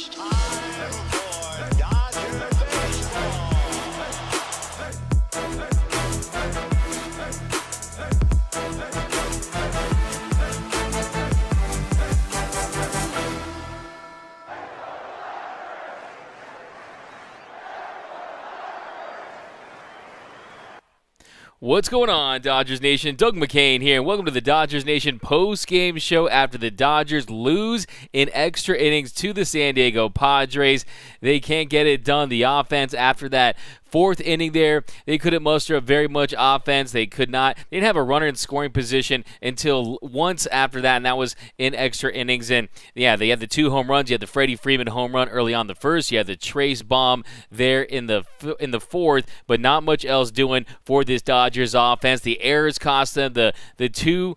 It's time for Dodger baseball. What's going on, Dodgers Nation? Doug McCain here, and welcome to the Dodgers Nation post-game show after the Dodgers lose in extra innings to the San Diego Padres. They can't get it done. The offense after that fourth inning there, they couldn't muster up very much offense. They didn't have a runner in scoring position until once after that, and that was in extra innings. And yeah, they had the two home runs. You had the Freddie Freeman home run early on the first. You had the Trace bomb there in the fourth, but not much else doing for this Dodgers offense. The errors cost them. The two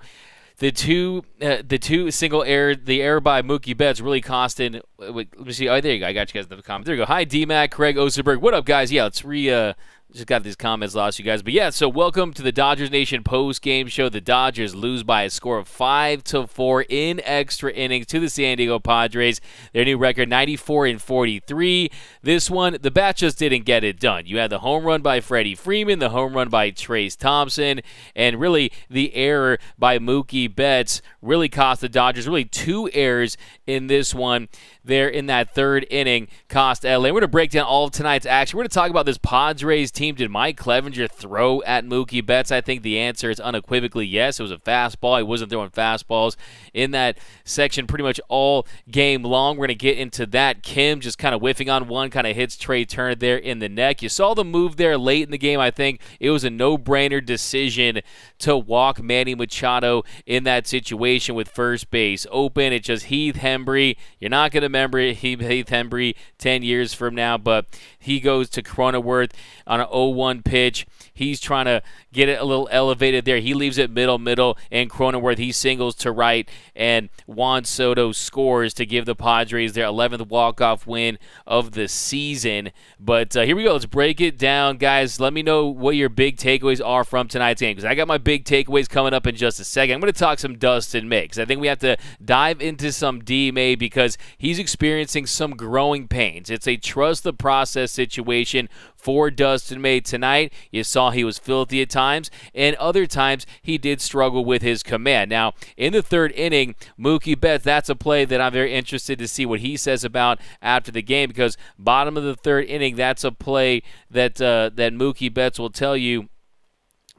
single error, the error by Mookie Betts really costing. Let me see. Oh, there you go. I got you guys in the comments. There you go. Hi, D-Mac, Craig Osterberg. What up, guys? Yeah, let's just got these comments lost, you guys. But yeah, so welcome to the Dodgers Nation post-game show. The Dodgers lose by a score of 5-4 in extra innings to the San Diego Padres. Their new record, 94-43. This one, the bat just didn't get it done. You had the home run by Freddie Freeman, the home run by Trace Thompson, and really the error by Mookie Betts really cost the Dodgers. Really two errors in this one there in that third inning cost LA. We're going to break down all of tonight's action. We're going to talk about this Padres team. Did Mike Clevenger throw at Mookie Betts? I think the answer is unequivocally yes. It was a fastball. He wasn't throwing fastballs in that section pretty much all game long. We're going to get into that. Kim just kind of whiffing on one, kind of hits Trey Turner there in the neck. You saw the move there late in the game. I think it was a no-brainer decision to walk Manny Machado in that situation with first base open. It's just Heath Hembree. You're not going to remember Heath Hembree 10 years from now, but he goes to Cronenworth on an 0-1 pitch. He's trying to get it a little elevated there. He leaves it middle, and Cronenworth, he singles to right, and Juan Soto scores to give the Padres their 11th walk-off win of the season. But here we go. Let's break it down, guys. Let me know what your big takeaways are from tonight's game, because I got my big takeaways coming up in just a second. I'm going to talk some Dustin May, because I think we have to dive into some D. May because he's experiencing some growing pains. It's a trust the process situation for Dustin May tonight. You saw he was filthy at times, and other times he did struggle with his command. Now, in the third inning, Mookie Betts, that's a play that I'm very interested to see what he says about after the game, because bottom of the third inning, that's a play that that Mookie Betts will tell you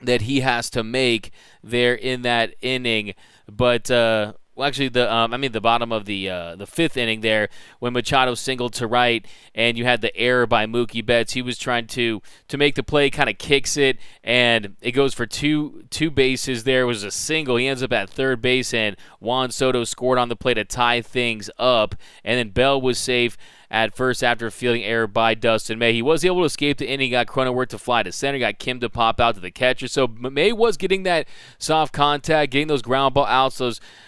that he has to make there in that inning. But actually, the bottom of the fifth inning there, when Machado singled to right, and you had the error by Mookie Betts. He was trying to make the play, kind of kicks it, and it goes for two bases. There was a single. He ends up at third base, and Juan Soto scored on the play to tie things up, and then Bell was safe at first after a fielding error by Dustin May. He was able to escape the inning, got Cronenworth to fly to center, got Kim to pop out to the catcher. So May was getting that soft contact, getting those ground ball outs,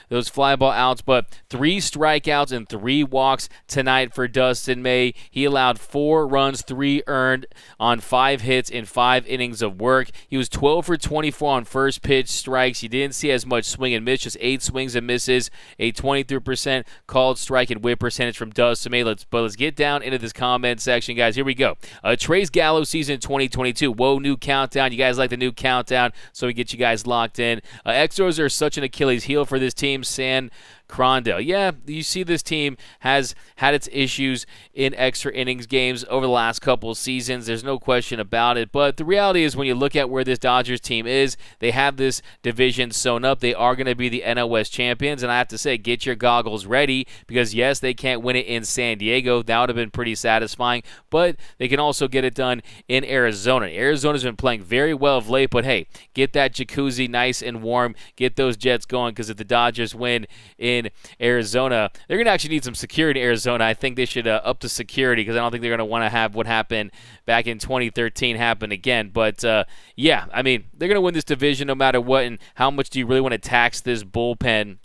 those fly ball outs, but 3 strikeouts and 3 walks tonight for Dustin May. He allowed 4 runs, 3 earned on 5 hits in 5 innings of work. He was 12 for 24 on first pitch strikes. You didn't see as much swing and miss, just 8 swings and misses, a 23% called strike and whip percentage from Dustin May. Let's get down into this comment section, guys. Here we go. Trace Gallo season 2022. Whoa, new countdown. You guys like the new countdown, so we get you guys locked in. Extras are such an Achilles heel for this team. San Crondell. Yeah, you see this team has had its issues in extra innings games over the last couple of seasons. There's no question about it. But the reality is when you look at where this Dodgers team is, they have this division sewn up. They are going to be the NL West champions. And I have to say, get your goggles ready because, yes, they can't win it in San Diego. That would have been pretty satisfying. But they can also get it done in Arizona. Arizona's been playing very well of late. But, hey, get that jacuzzi nice and warm. Get those Jets going because if the Dodgers win in Arizona, they're going to actually need some security in Arizona. I think they should up the security because I don't think they're going to want to have what happened back in 2013 happen again. But, yeah, I mean, they're going to win this division no matter what. And how much do you really want to tax this bullpen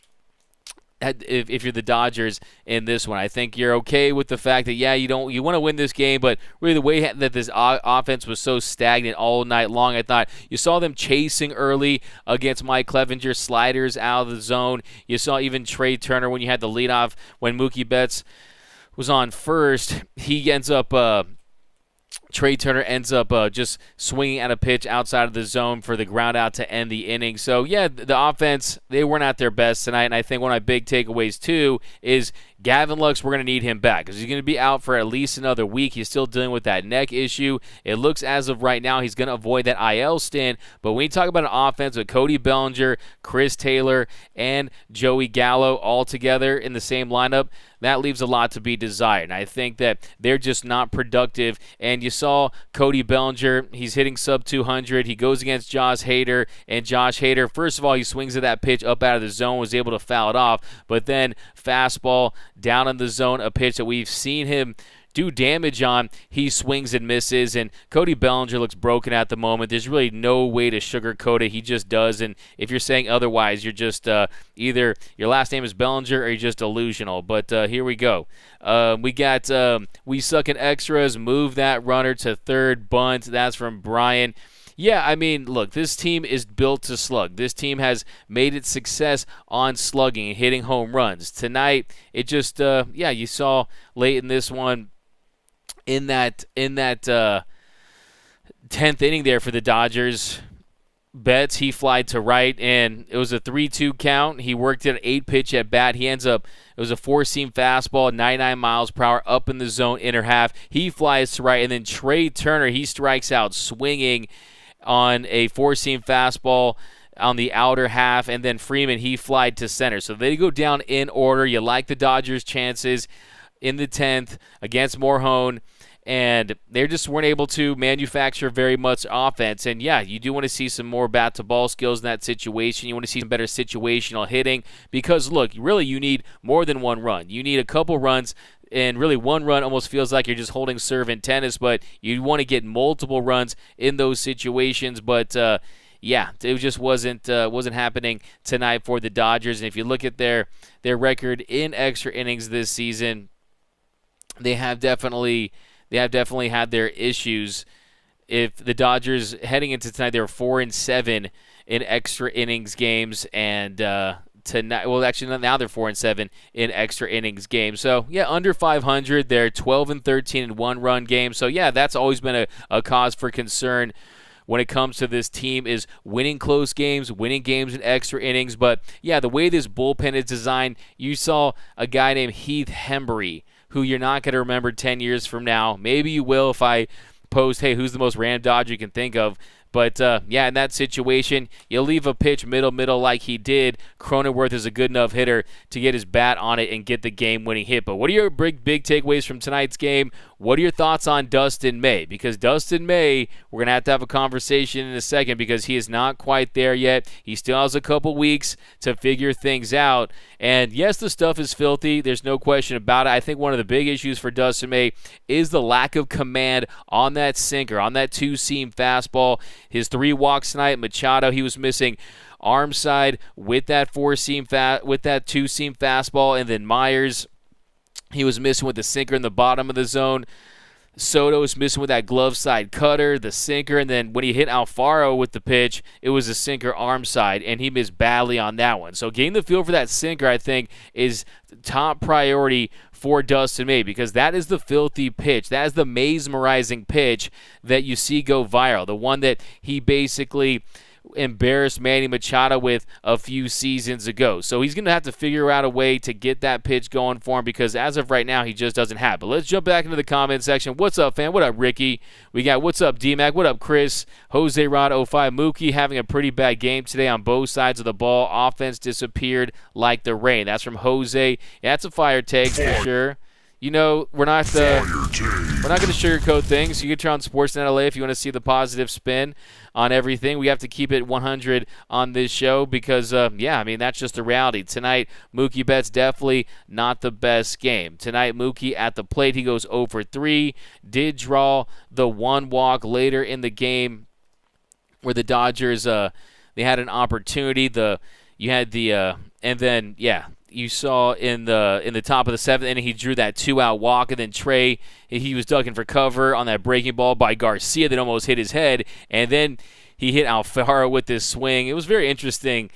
if you're the Dodgers in this one? I think you're okay with the fact that, yeah, you want to win this game, but really the way that this offense was so stagnant all night long, I thought you saw them chasing early against Mike Clevenger, sliders out of the zone. You saw even Trey Turner when you had the leadoff, when Mookie Betts was on first. He ends up Trey Turner ends up just swinging at a pitch outside of the zone for the ground out to end the inning. So, yeah, the offense, they weren't at their best tonight, and I think one of my big takeaways, too, is Gavin Lux, we're going to need him back because he's going to be out for at least another week. He's still dealing with that neck issue. It looks as of right now he's going to avoid that IL stint, but when you talk about an offense with Cody Bellinger, Chris Taylor, and Joey Gallo all together in the same lineup, that leaves a lot to be desired. And I think that they're just not productive. And you saw Cody Bellinger, he's hitting sub 200. He goes against Josh Hader, and Josh Hader, first of all, he swings at that pitch up out of the zone, was able to foul it off, but then fastball down in the zone, a pitch that we've seen him do damage on, he swings and misses, and Cody Bellinger looks broken at the moment. There's really no way to sugarcoat it. He just does, and if you're saying otherwise, you're just either your last name is Bellinger or you're just delusional. But here we go. We got we suck in extras, move that runner to third, bunt. That's from Brian. Yeah, I mean, look, this team is built to slug. This team has made its success on slugging and hitting home runs. Tonight, it just, you saw late in this one, in that 10th inning there for the Dodgers, Betts, he flied to right, and it was a 3-2 count. He worked an 8-pitch at bat. He ends up, it was a 4-seam fastball, 99 miles per hour up in the zone, inner half. He flies to right, and then Trey Turner, he strikes out swinging on a 4-seam fastball on the outer half, and then Freeman, he flied to center. So they go down in order. You like the Dodgers' chances in the 10th against Morhone, and they just weren't able to manufacture very much offense. And, yeah, you do want to see some more bat-to-ball skills in that situation. You want to see some better situational hitting because, look, really you need more than one run. You need a couple runs, and really one run almost feels like you're just holding serve in tennis, but you want to get multiple runs in those situations. But, yeah, it just wasn't happening tonight for the Dodgers. And if you look at their record in extra innings this season, they have definitely had their issues. If the Dodgers heading into tonight, they were 4-7 in extra innings games, and tonight, well, actually now they're 4-7 in extra innings games. So yeah, under 500. They're 12-13 in one-run games. So yeah, that's always been a cause for concern when it comes to this team is winning close games, winning games in extra innings. But yeah, the way this bullpen is designed, you saw a guy named Heath Hembury, who you're not going to remember 10 years from now. Maybe you will if I post, hey, who's the most random Dodger you can think of. But, yeah, in that situation, you leave a pitch middle like he did. Cronenworth is a good enough hitter to get his bat on it and get the game-winning hit. But what are your big takeaways from tonight's game? What are your thoughts on Dustin May? Because Dustin May, we're going to have a conversation in a second because he is not quite there yet. He still has a couple weeks to figure things out. And, yes, the stuff is filthy. There's no question about it. I think one of the big issues for Dustin May is the lack of command on that sinker, on that two-seam fastball. His 3 walks tonight, Machado, he was missing arm side with that with that two-seam fastball, and then Myers, he was missing with the sinker in the bottom of the zone. Soto was missing with that glove side cutter, the sinker, and then when he hit Alfaro with the pitch, it was a sinker arm side, and he missed badly on that one. So getting the feel for that sinker, I think, is top priority for Dustin May because that is the filthy pitch. That is the mesmerizing pitch that you see go viral, the one that he basically embarrassed Manny Machado with a few seasons ago. So he's going to have to figure out a way to get that pitch going for him because as of right now, he just doesn't have it. But let's jump back into the comment section. What's up, fam? What up, Ricky? We got what's up, D-Mac? What up, Chris? Jose Rod 05. Mookie having a pretty bad game today on both sides of the ball. Offense disappeared like the rain. That's from Jose. Yeah, that's a fire take for sure. You know, we're not going to sugarcoat things. You can turn on Sportsnet LA if you want to see the positive spin on everything. We have to keep it 100 on this show because, yeah, I mean, that's just the reality. Tonight, Mookie Betts definitely not the best game. Tonight, Mookie at the plate, he goes 0 for 3. Did draw the 1 walk later in the game where the Dodgers, they had an opportunity. And then, yeah, you saw in the top of the 7th inning, he drew that 2-out walk, and then Trey, he was ducking for cover on that breaking ball by Garcia that almost hit his head, and then he hit Alfaro with this swing. It was very interesting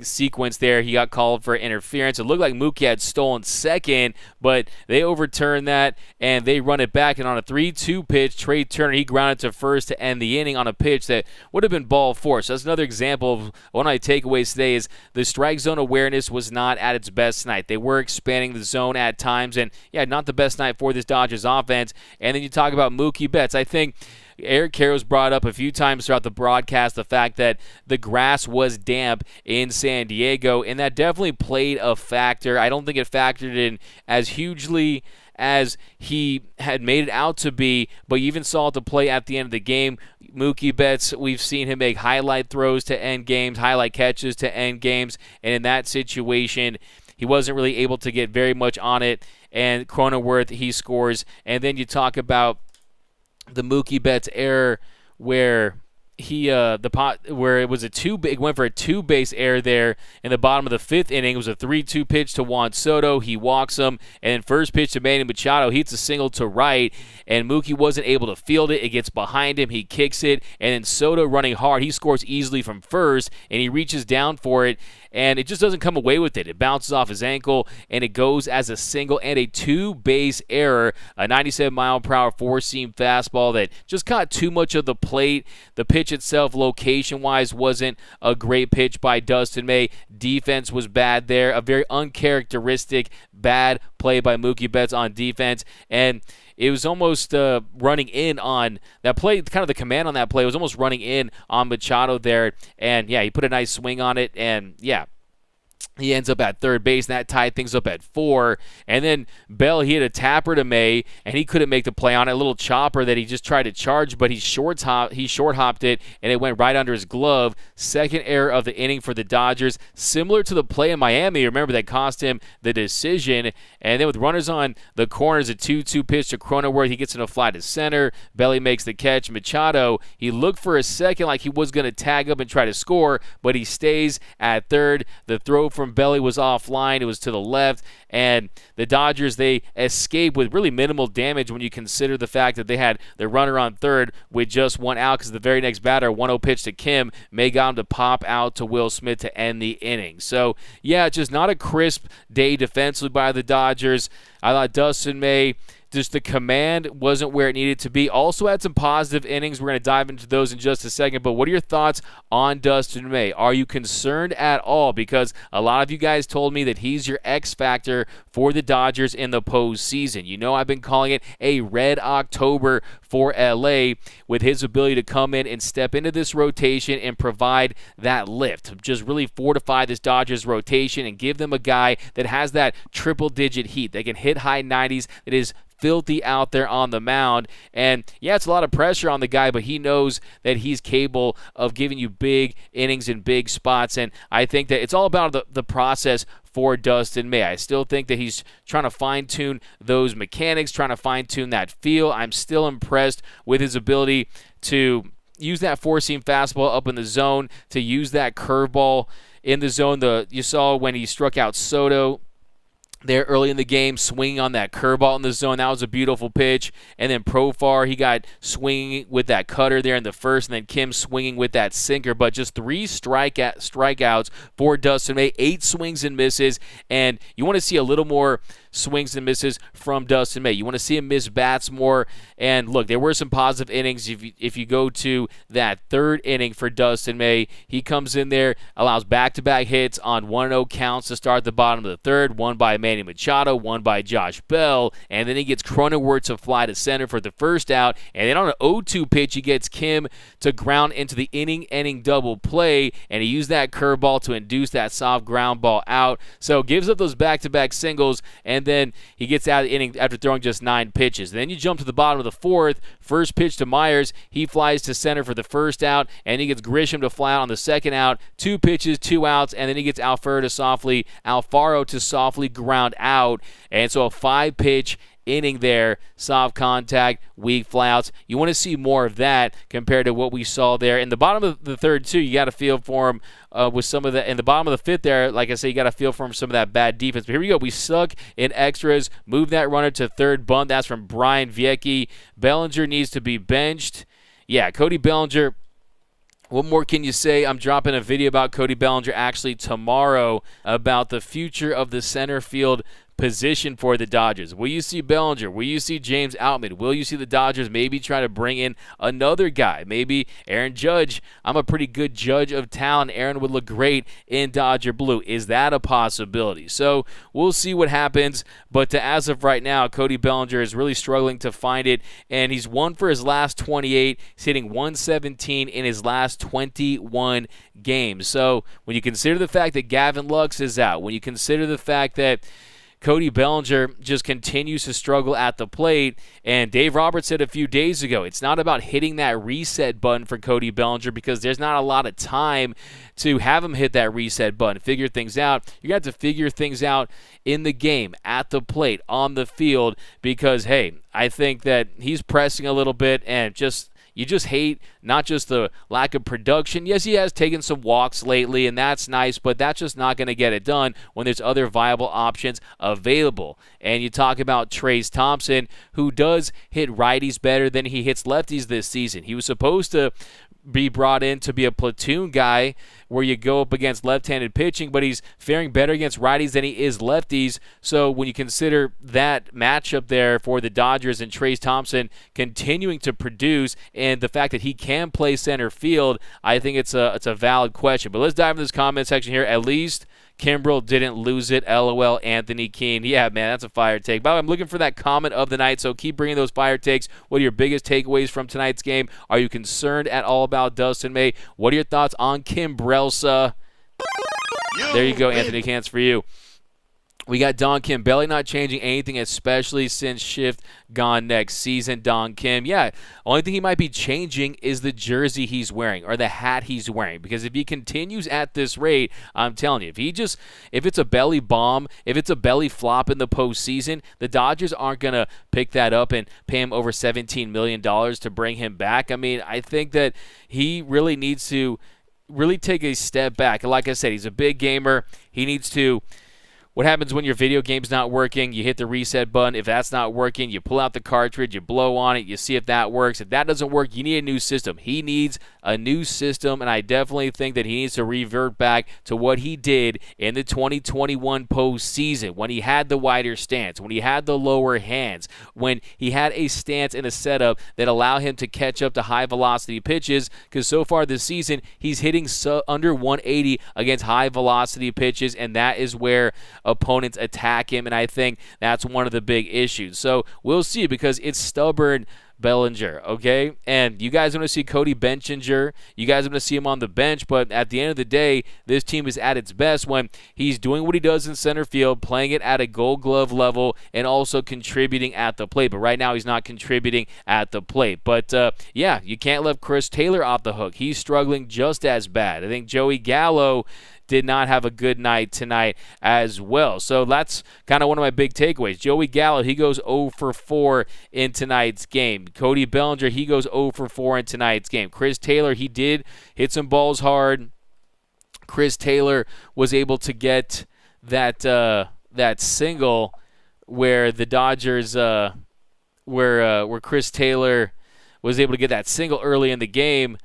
sequence there. He got called for interference. It looked like Mookie had stolen second, but they overturned that, and they run it back. And on a 3-2 pitch, Trey Turner, he grounded to first to end the inning on a pitch that would have been ball four. So that's another example of one of my takeaways today is the strike zone awareness was not at its best tonight. They were expanding the zone at times, and yeah, not the best night for this Dodgers offense. And then you talk about Mookie Betts. I think Eric Carroll's brought up a few times throughout the broadcast the fact that the grass was damp in San Diego, and that definitely played a factor. I don't think it factored in as hugely as he had made it out to be, but you even saw it to play at the end of the game. Mookie Betts, we've seen him make highlight throws to end games, highlight catches to end games, and in that situation, he wasn't really able to get very much on it, and Cronenworth, he scores. And then you talk about the Mookie Betts error where he where it was it went for a two-base error there in the bottom of the fifth inning. It was a 3-2 pitch to Juan Soto. He walks him, and then first pitch to Manny Machado. He hits a single to right, and Mookie wasn't able to field it. It gets behind him. He kicks it, and then Soto running hard. He scores easily from first, and he reaches down for it, and it just doesn't come away with it. It bounces off his ankle, and it goes as a single and a two-base error, a 97-mile-per-hour four-seam fastball that just caught too much of the plate. The pitch itself, location-wise, wasn't a great pitch by Dustin May. Defense was bad there. A very uncharacteristic bad play by Mookie Betts on defense, and it was almost running in on that play. Kind of the command on that play was almost running in on Machado there. And, yeah, he put a nice swing on it. And, yeah, he ends up at third base, and that tied things up at 4. And then Bell, he hit a tapper to May, and he couldn't make the play on it. A little chopper that he just tried to charge, but he short-hopped it, and it went right under his glove. Second error of the inning for the Dodgers. Similar to the play in Miami, remember, that cost him the decision. And then with runners on the corners, a 2-2 pitch to Cronenworth. He gets in a fly to center. Belly makes the catch. Machado, he looked for a second like he was going to tag up and try to score, but he stays at third. The throw from Belly was offline. It was to the left, and the Dodgers, they escaped with really minimal damage when you consider the fact that they had their runner on third with just one out, because the very next batter, 1-0 pitch to Kim, May got him to pop out to Will Smith to end the inning. So, yeah, just not a crisp day defensively by the Dodgers. I thought Dustin May, just the command wasn't where it needed to be. Also had some positive innings. We're going to dive into those in just a second. But what are your thoughts on Dustin May? Are you concerned at all? Because a lot of you guys told me that he's your X factor for the Dodgers in the postseason. You know, I've been calling it a red October for LA with his ability to come in and step into this rotation and provide that lift. Just really fortify this Dodgers rotation and give them a guy that has that triple-digit heat. They can hit high 90s. It is filthy out there on the mound. And yeah, it's a lot of pressure on the guy, but he knows that he's capable of giving you big innings in big spots. And I think that it's all about the process for Dustin May. I still think that he's trying to fine-tune those mechanics, trying to fine-tune that feel. I'm still impressed with his ability to use that four-seam fastball up in the zone, to use that curveball in the zone. You saw when he struck out Soto there early in the game, swinging on that curveball in the zone. That was a beautiful pitch. And then Profar, he got swinging with that cutter there in the first, and then Kim swinging with that sinker. But just 3 strikeouts for Dustin May, 8 swings and misses. And you want to see a little more swings and misses from Dustin May. You want to see him miss bats more. And look, there were some positive innings. If you go to that third inning for Dustin May, he comes in there, allows back-to-back hits on 1-0 counts to start the bottom of the third, one by Manny Machado, one by Josh Bell, and then he gets Cronenworth to fly to center for the first out, and then on an 0-2 pitch, he gets Kim to ground into the inning-ending double play, and he used that curveball to induce that soft ground ball out. So gives up those back-to-back singles, and then he gets out of the inning after throwing just 9 pitches. Then you jump to the bottom of the fourth, first pitch to Myers, he flies to center for the first out, and he gets Grisham to fly out on the second out, 2 pitches, 2 outs, and then he gets Alfaro to softly ground out. And so a 5-pitch inning there, soft contact, weak flyouts. You want to see more of that compared to what we saw there. In the bottom of the third, too, you got to feel for him with some of that. In the bottom of the fifth there, like I say, you got to feel for him some of that bad defense. But here we go. We suck in extras. Move that runner to third, bunt. That's from Brian Viecki. Bellinger needs to be benched. Yeah, Cody Bellinger, What more can you say? I'm dropping a video about Cody Bellinger actually tomorrow about the future of the center field position for the Dodgers. Will you see Bellinger? Will you see James Outman? Will you see the Dodgers maybe try to bring in another guy? Maybe Aaron Judge. I'm a pretty good judge of talent. Aaron would look great in Dodger blue. Is that a possibility? So we'll see what happens. But as of right now, Cody Bellinger is really struggling to find it, and he's won for his last 28. He's hitting 117 in his last 21 games. So when you consider the fact that Gavin Lux is out, when you consider the fact that Cody Bellinger just continues to struggle at the plate. And Dave Roberts said a few days ago, it's not about hitting that reset button for Cody Bellinger because there's not a lot of time to have him hit that reset button, figure things out. You're going to have to figure things out in the game, at the plate, on the field, because, hey, I think that he's pressing a little bit and you just hate not just the lack of production. Yes, he has taken some walks lately, and that's nice, but that's just not going to get it done when there's other viable options available. And you talk about Trayce Thompson, who does hit righties better than he hits lefties this season. He was supposed to be brought in to be a platoon guy where you go up against left-handed pitching, but he's faring better against righties than he is lefties. So when you consider that matchup there for the Dodgers and Trayce Thompson continuing to produce and the fact that he can play center field, I think it's a valid question. But let's dive into this comment section here. At least Kimbrel didn't lose it. LOL, Anthony Keene. Yeah, man, that's a fire take. By the way, I'm looking for that comment of the night, so keep bringing those fire takes. What are your biggest takeaways from tonight's game? Are you concerned at all about Dustin May? What are your thoughts on Kimbrelsa? There you go, Anthony Keene. It's for you. We got Don Kim. Belly not changing anything, especially since Shift gone next season. Don Kim, yeah. Only thing he might be changing is the jersey he's wearing or the hat he's wearing. Because if he continues at this rate, I'm telling you, if it's a belly bomb, if it's a belly flop in the postseason, the Dodgers aren't going to pick that up and pay him over $17 million to bring him back. I mean, I think that he really needs to really take a step back. Like I said, he's a big gamer. He needs to. What happens when your video game's not working? You hit the reset button. If that's not working, you pull out the cartridge, you blow on it, you see if that works. If that doesn't work, you need a new system. He needs a new system, and I definitely think that he needs to revert back to what he did in the 2021 postseason when he had the wider stance, when he had the lower hands, when he had a stance and a setup that allowed him to catch up to high-velocity pitches, because so far this season, he's hitting under 180 against high-velocity pitches, and that is where opponents attack him, and I think that's one of the big issues. So we'll see, because it's stubborn Bellinger, okay? And you guys want to see Cody Benchinger. You guys want to see him on the bench, but at the end of the day, this team is at its best when he's doing what he does in center field, playing it at a Gold Glove level, and also contributing at the plate. But right now, he's not contributing at the plate. But, yeah, you can't let Chris Taylor off the hook. He's struggling just as bad. I think Joey Gallo did not have a good night tonight as well. So that's kind of one of my big takeaways. Joey Gallo, he goes 0 for 4 in tonight's game. Cody Bellinger, he goes 0 for 4 in tonight's game. Chris Taylor, he did hit some balls hard. Chris Taylor was able to get that single where the Dodgers, where Chris Taylor was able to get that single early in the game.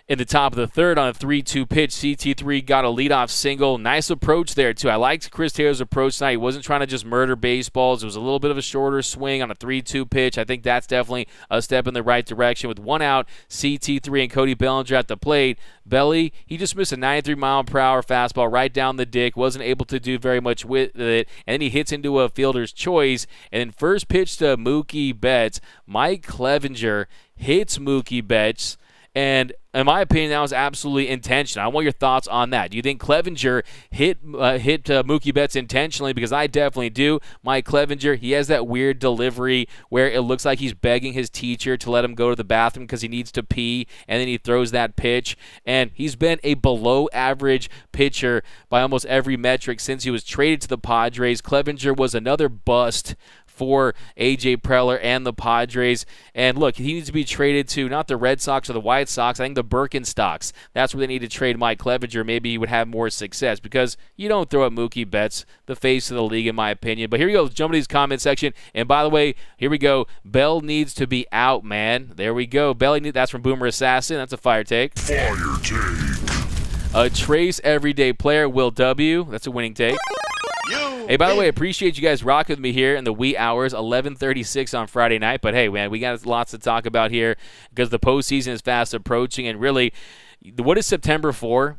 In the top of the third on a 3-2 pitch, CT3 got a leadoff single. Nice approach there, too. I liked Chris Taylor's approach tonight. He wasn't trying to just murder baseballs. It was a little bit of a shorter swing on a 3-2 pitch. I think that's definitely a step in the right direction. With one out, CT3 and Cody Bellinger at the plate. Belly, he just missed a 93-mile-per-hour fastball right down the dick. Wasn't able to do very much with it. And then he hits into a fielder's choice. And then first pitch to Mookie Betts. Mike Clevenger hits Mookie Betts. And in my opinion, that was absolutely intentional. I want your thoughts on that. Do you think Clevenger hit Mookie Betts intentionally? Because I definitely do. Mike Clevenger, he has that weird delivery where it looks like he's begging his teacher to let him go to the bathroom because he needs to pee, and then he throws that pitch. And he's been a below-average pitcher by almost every metric since he was traded to the Padres. Clevenger was another bust for A.J. Preller and the Padres. And look, he needs to be traded to not the Red Sox or the White Sox. I think the Birkenstocks. That's where they need to trade Mike Clevenger. Maybe he would have more success because you don't throw at Mookie Betts, the face of the league, in my opinion. But here we go. Let's jump into these comment section. And by the way, here we go. Bell needs to be out, man. There we go. That's from Boomer Assassin. That's a fire take. Fire take. A Trace everyday player, Will W. That's a winning take. Hey, by the way, appreciate you guys rocking with me here in the wee hours, 11:36 on Friday night. But hey, man, we got lots to talk about here because the postseason is fast approaching. And really, what is September for?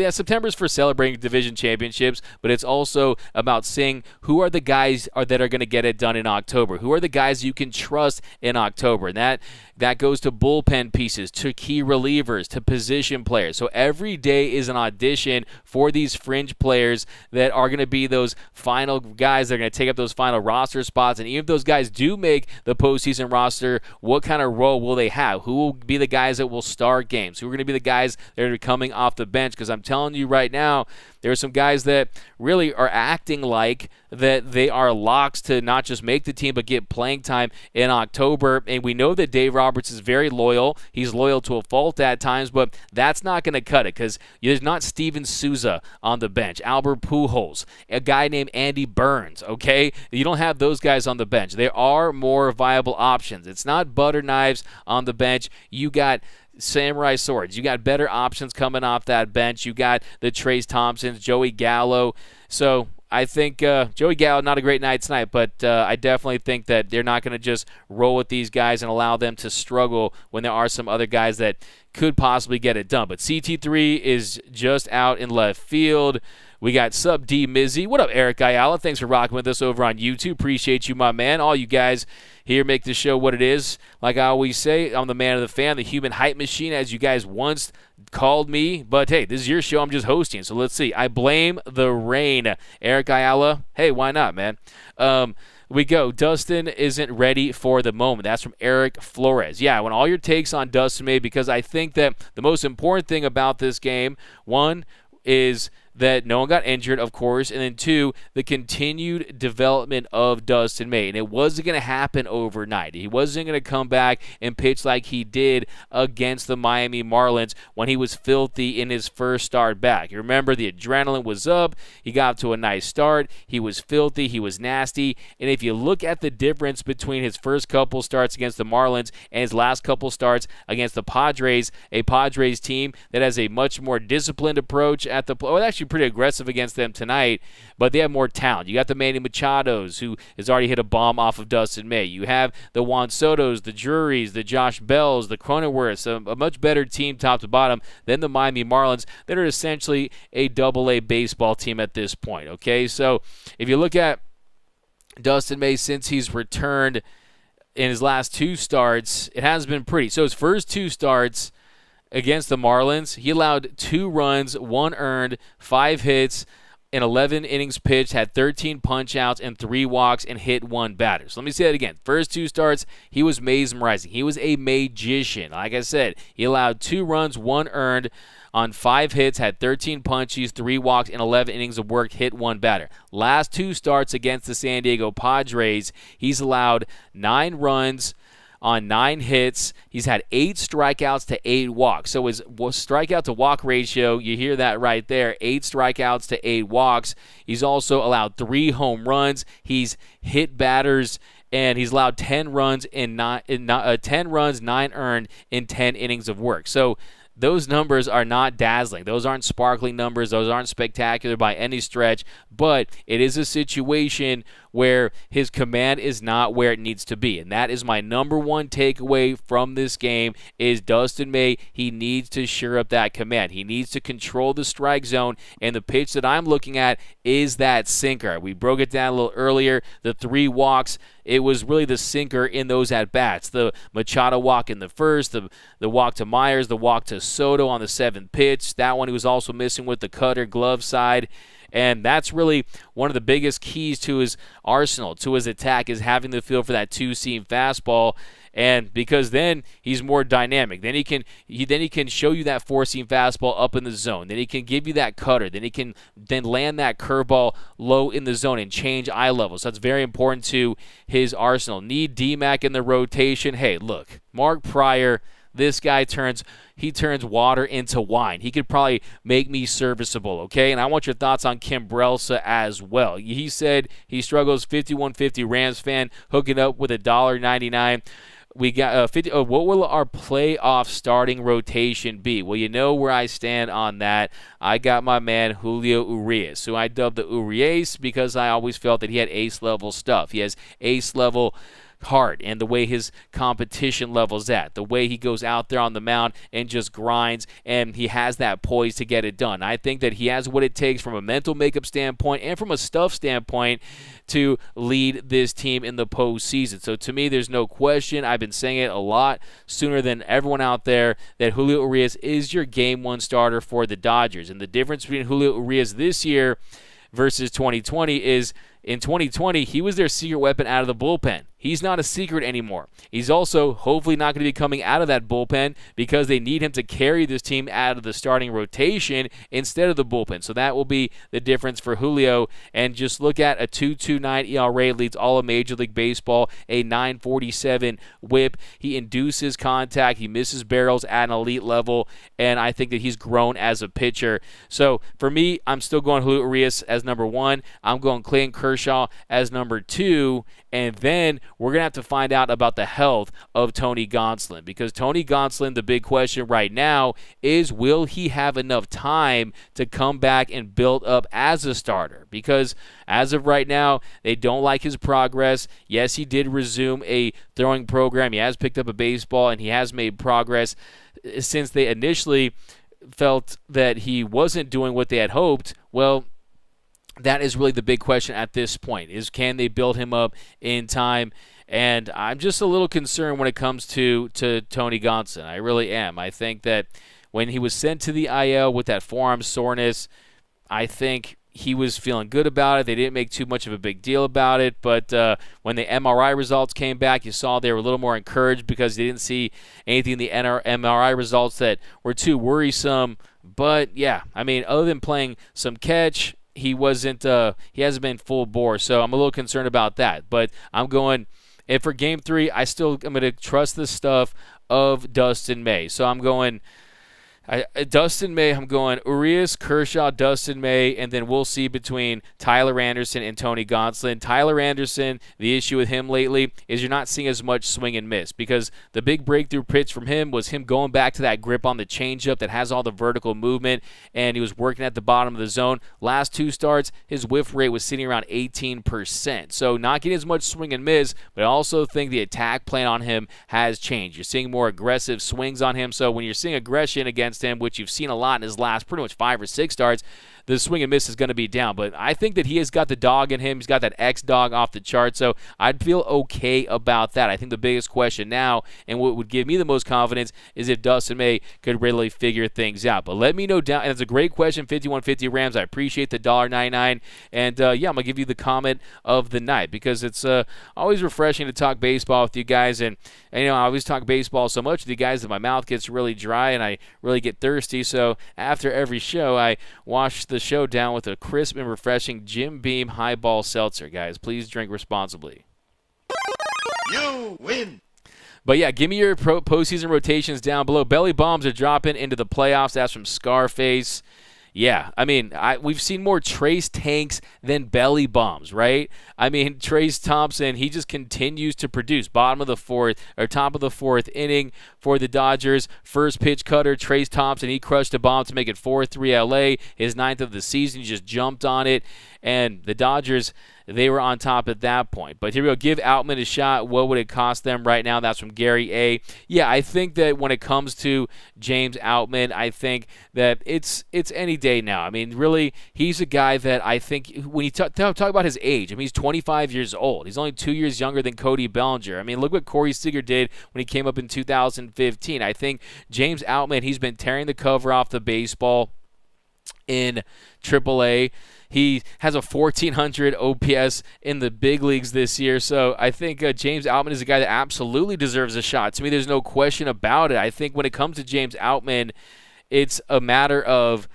September is for celebrating division championships, but it's also about seeing who are the guys that are going to get it done in October. Who are the guys you can trust in October? And that goes to bullpen pieces, to key relievers, to position players. So every day is an audition for these fringe players that are going to be those final guys that are going to take up those final roster spots. And even if those guys do make the postseason roster, what kind of role will they have? Who will be the guys that will start games? Who are going to be the guys that are coming off the bench? Because I'm telling you right now, there are some guys that really are acting like that they are locks to not just make the team but get playing time in October. And we know that Dave Roberts is very loyal. He's loyal to a fault at times, but that's not going to cut it because there's not Steven Souza on the bench, Albert Pujols, a guy named Andy Burns, okay? You don't have those guys on the bench. There are more viable options. It's not butter knives on the bench. You got samurai swords. You got better options coming off that bench. You got the Trace Thompsons, Joey Gallo. So I think Joey Gallo, not a great night tonight, but I definitely think that they're not going to just roll with these guys and allow them to struggle when there are some other guys that could possibly get it done. But CT3 is just out in left field. We got Sub D Mizzy. What up, Eric Ayala? Thanks for rocking with us over on YouTube. Appreciate you, my man. All you guys here make the show what it is. Like I always say, I'm the man of the fan, the human hype machine, as you guys once called me. But hey, this is your show. I'm just hosting. So let's see. I blame the rain. Eric Ayala. Hey, why not, man? We go. Dustin isn't ready for the moment. That's from Eric Flores. Yeah, I want all your takes on Dustin May because I think that the most important thing about this game, one, is that no one got injured, of course, and then two, the continued development of Dustin May. And it wasn't going to happen overnight. He wasn't going to come back and pitch like he did against the Miami Marlins when he was filthy in his first start back. You remember, the adrenaline was up. He got to a nice start. He was filthy. He was nasty. And if you look at the difference between his first couple starts against the Marlins and his last couple starts against the Padres, a Padres team that has a much more disciplined approach at the plate. Well, actually pretty aggressive against them tonight, but they have more talent. You got the Manny Machados, who has already hit a bomb off of Dustin May. You have the Juan Sotos, the Drurys, the Josh Bells, the Cronenworths, a much better team top to bottom than the Miami Marlins that are essentially a double-A baseball team at this point, okay? So if you look at Dustin May since he's returned in his last two starts, it has been pretty. So his first two starts against the Marlins, he allowed 2 runs, 1 earned, 5 hits, in 11 innings pitched, had 13 punch-outs and 3 walks, and hit 1 batter. So let me say that again. First 2 starts, he was mesmerizing. He was a magician. Like I said, he allowed 2 runs, 1 earned, on 5 hits, had 13 punchies, 3 walks, and 11 innings of work, hit 1 batter. Last 2 starts against the San Diego Padres, he's allowed 9 runs, on 9 hits. He's had 8 strikeouts to 8 walks. So his strikeout to walk ratio, you hear that right there, 8 strikeouts to 8 walks. He's also allowed 3 home runs. He's hit batters, and he's allowed 10 runs, 10 runs, 9 earned in 10 innings of work. So those numbers are not dazzling. Those aren't sparkling numbers. Those aren't spectacular by any stretch, but it is a situation where his command is not where it needs to be. And that is my number one takeaway from this game is Dustin May. He needs to shore up that command. He needs to control the strike zone, and the pitch that I'm looking at is that sinker. We broke it down a little earlier. The 3 walks, it was really the sinker in those at-bats. The Machado walk in the first, the walk to Myers, the walk to Soto on the 7th pitch. That one he was also missing with the cutter glove side. And that's really one of the biggest keys to his arsenal, to his attack, is having the feel for that two-seam fastball. And because then he's more dynamic. Then he can show you that four-seam fastball up in the zone. Then he can give you that cutter. Then he can land that curveball low in the zone and change eye levels. So that's very important to his arsenal. Need D-Mac in the rotation. Hey, look, Mark Pryor, this guy turns water into wine. He could probably make me serviceable, okay? And I want your thoughts on Kim Brelsa as well. He said he struggles, 5150 Rams fan, hooking up with $1.99. We got what will our playoff starting rotation be? Well, you know where I stand on that. I got my man Julio Urias, who I dubbed the Urias because I always felt that he had ace-level stuff. He has ace-level heart and the way his competition level's at, the way he goes out there on the mound and just grinds, and he has that poise to get it done. I think that he has what it takes from a mental makeup standpoint and from a stuff standpoint to lead this team in the postseason. So to me, there's no question. I've been saying it a lot sooner than everyone out there that Julio Urias is your game one starter for the Dodgers. And the difference between Julio Urias this year versus 2020 is in 2020, he was their secret weapon out of the bullpen. He's not a secret anymore. He's also hopefully not going to be coming out of that bullpen because they need him to carry this team out of the starting rotation instead of the bullpen. So that will be the difference for Julio. And just look at a 2.29 ERA, leads all of Major League Baseball, a 9.47 whip. He induces contact. He misses barrels at an elite level. And I think that he's grown as a pitcher. So for me, I'm still going Julio Urias as number one. I'm going Clayton Kershaw as number two. And then we're going to have to find out about the health of Tony Gonsolin, because Tony Gonsolin, the big question right now is, will he have enough time to come back and build up as a starter? Because as of right now, they don't like his progress. Yes, he did resume a throwing program. He has picked up a baseball, and he has made progress since they initially felt that he wasn't doing what they had hoped. Well, that is really the big question at this point, is can they build him up in time? And I'm just a little concerned when it comes to Tony Gonsolin. I really am. I think that when he was sent to the IL with that forearm soreness, I think he was feeling good about it. They didn't make too much of a big deal about it. But when the MRI results came back, you saw they were a little more encouraged because they didn't see anything in the MRI results that were too worrisome. But, yeah, I mean, other than playing some catch, he hasn't been full bore, so I'm a little concerned about that. But I'm going, and for Game 3, I'm going to trust the stuff of Dustin May. So I'm going Dustin May, I'm going Urias, Kershaw, Dustin May, and then we'll see between Tyler Anderson and Tony Gonsolin. Tyler Anderson, the issue with him lately is you're not seeing as much swing and miss, because the big breakthrough pitch from him was him going back to that grip on the changeup that has all the vertical movement, and he was working at the bottom of the zone. Last two starts, his whiff rate was sitting around 18%. So not getting as much swing and miss, but I also think the attack plan on him has changed. You're seeing more aggressive swings on him, so when you're seeing aggression against him, which you've seen a lot in his last pretty much 5 or 6 starts, the swing and miss is going to be down. But I think that he has got the dog in him. He's got that X-dog off the chart, so I'd feel okay about that. I think the biggest question now, and what would give me the most confidence, is if Dustin May could really figure things out. But let me know down, and it's a great question, 5150 Rams. I appreciate the $1.99, and yeah, I'm going to give you the comment of the night, because it's always refreshing to talk baseball with you guys, and you know, I always talk baseball so much with you guys that my mouth gets really dry and I really get thirsty. So after every show, I wash the show down with a crisp and refreshing Jim Beam highball seltzer. Guys, please drink responsibly. You win. But yeah, give me your postseason rotations down below. Belly bombs are dropping into the playoffs. That's from Scarface. Yeah, I mean, we've seen more Trace tanks than belly bombs, right? I mean, Trace Thompson, he just continues to produce. Top of the fourth inning for the Dodgers. First pitch cutter, Trace Thompson, he crushed a bomb to make it 4-3 LA. His 9th of the season, he just jumped on it. And the Dodgers, they were on top at that point. But here we go. Give Outman a shot. What would it cost them right now? That's from Gary A. Yeah, I think that when it comes to James Outman, I think that it's any day now. I mean, really, he's a guy that I think when you talk about his age, I mean, he's 25 years old. He's only 2 years younger than Cody Bellinger. I mean, look what Corey Seager did when he came up in 2015. I think James Outman, he's been tearing the cover off the baseball. in AAA. He has a 1,400 OPS in the big leagues this year. So I think James Outman is a guy that absolutely deserves a shot. To me, there's no question about it. I think when it comes to James Outman, it's a matter of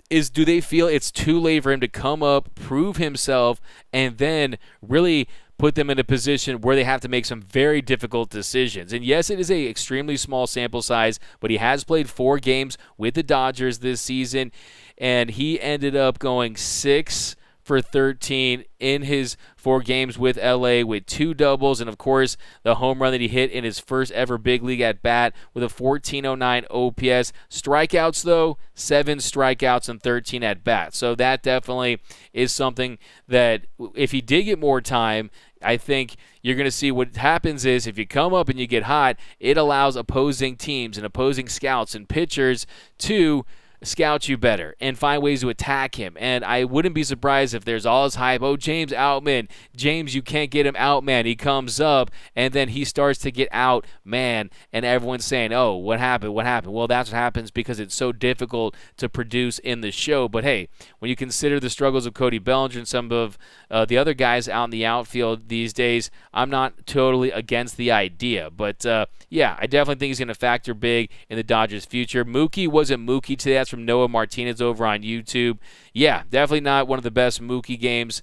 do they feel it's too late for him to come up, prove himself, and then really put them in a position where they have to make some very difficult decisions. And yes, it is a extremely small sample size, but he has played 4 games with the Dodgers this season, and he ended up going 6 for 13 in his 4 games with LA with 2 doubles, and of course the home run that he hit in his first ever big league at bat with a 1409 OPS. Strikeouts though, 7 strikeouts and 13 at bats. So that definitely is something that if he did get more time, I think you're going to see what happens is if you come up and you get hot, it allows opposing teams and opposing scouts and pitchers to scout you better and find ways to attack him. And I wouldn't be surprised if there's all this hype, oh, James Outman, James, you can't get him out, man. He comes up and then he starts to get out, man, and everyone's saying, oh, what happened? Well, that's what happens because it's so difficult to produce in the show. But hey, when you consider the struggles of Cody Bellinger and some of the other guys out in the outfield these days, I'm not totally against the idea. But yeah, I definitely think he's going to factor big in the Dodgers' future. Mookie wasn't Mookie today. That's from Noah Martinez over on YouTube. Yeah, definitely not one of the best Mookie games,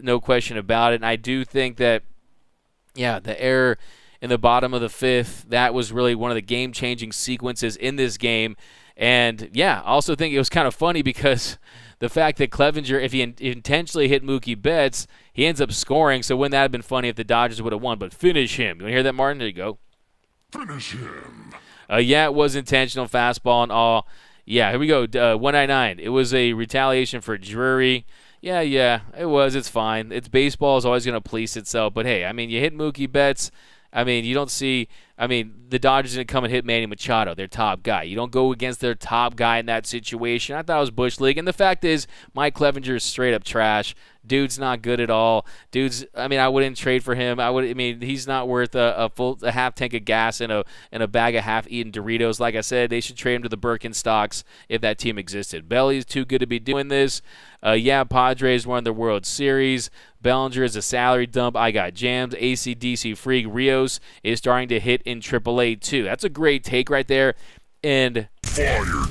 no question about it. And I do think that, yeah, the error in the bottom of the 5th, that was really one of the game-changing sequences in this game. And, yeah, I also think it was kind of funny because the fact that Clevenger, if he intentionally hit Mookie Betts, he ends up scoring. So wouldn't that have been funny if the Dodgers would have won? But finish him. You want to hear that, Martin? There you go. Finish him. Yeah, it was intentional fastball and all. Yeah, here we go. 199. It was a retaliation for Drury. Yeah, it was. It's fine. It's baseball is always going to police itself. But hey, I mean, you hit Mookie Betts. I mean, you don't see. I mean, the Dodgers didn't come and hit Manny Machado, their top guy. You don't go against their top guy in that situation. I thought it was Bush League. And the fact is, Mike Clevenger is straight up trash. Dude's not good at all. I mean, I wouldn't trade for him. I mean, he's not worth a half tank of gas and a bag of half-eaten Doritos. Like I said, they should trade him to the Birkenstocks if that team existed. Belly's too good to be doing this. Yeah, Padres won the World Series. Bellinger is a salary dump. I got jammed. AC/DC freak Rios is starting to hit in AAA too. That's a great take right there. And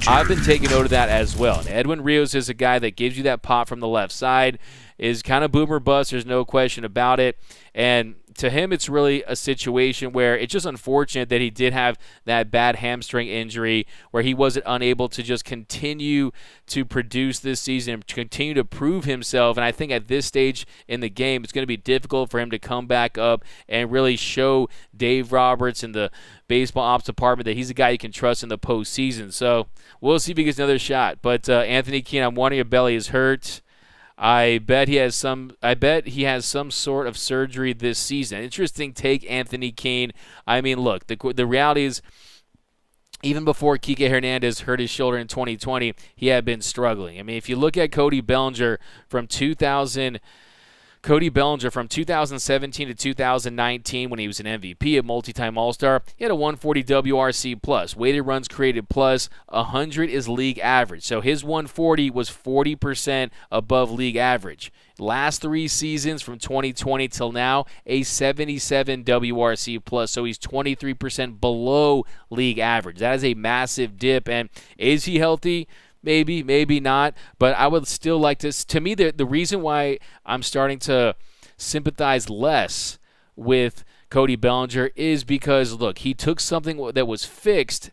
I've been taking note of that as well. And Edwin Rios is a guy that gives you that pop from the left side, is kind of boomer bust. There's no question about it. And to him, it's really a situation where it's just unfortunate that he did have that bad hamstring injury where he wasn't unable to just continue to produce this season, continue to prove himself. And I think at this stage in the game, it's going to be difficult for him to come back up and really show Dave Roberts and the baseball ops department that he's a guy you can trust in the postseason. So we'll see if he gets another shot. But Anthony Keene, I'm wondering if Belly is hurt. I bet he has some sort of surgery this season. Interesting take, Anthony Keene. I mean, look, the reality is, even before Kike Hernandez hurt his shoulder in 2020, he had been struggling. I mean, if you look at Cody Bellinger from 2017 to 2019 when he was an MVP, a multi-time All-Star, he had a 140 WRC plus. Weighted runs created plus. 100 is league average. So his 140 was 40% above league average. Last 3 seasons from 2020 till now, a 77 WRC plus. So he's 23% below league average. That is a massive dip. And is he healthy? Maybe, maybe not, but I would still like to me, the reason why I'm starting to sympathize less with Cody Bellinger is because, look, he took something that was fixed